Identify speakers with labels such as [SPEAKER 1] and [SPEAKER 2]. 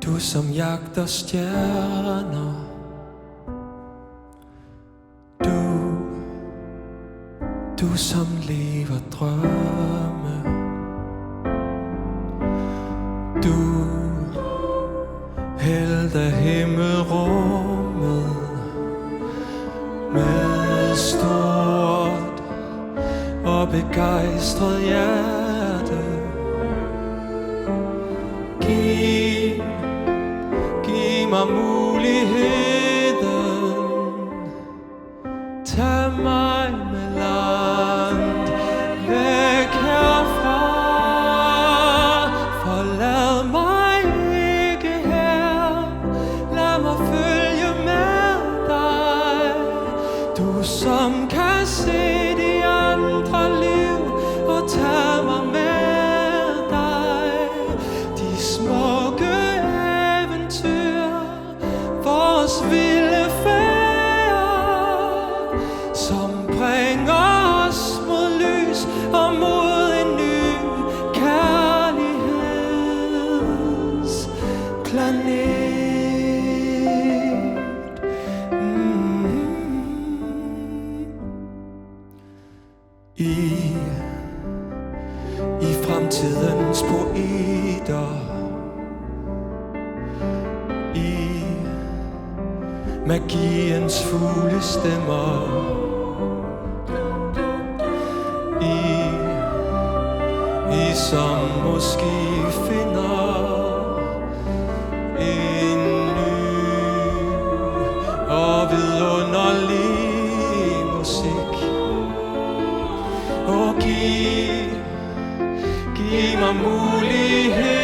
[SPEAKER 1] Du som jagter stjerner. Du som lever drømme. Du helt af himmelrummet med stort og begejstret hjerte. Giv mig muligheden. Tag mig med langt væk herfra. Forlad mig ikke her. Lad mig følge med dig. Du som kan se de andre liv og tage mig med dig. De smukke eventyr, vores vilde færd, som bringer os mod lys og mod en ny kærlighedsplanet. I fremtidens poeter, i magiens fuglestemmer, I som måske finder en ny og vidunderlig musik. Og giv mig mulighed.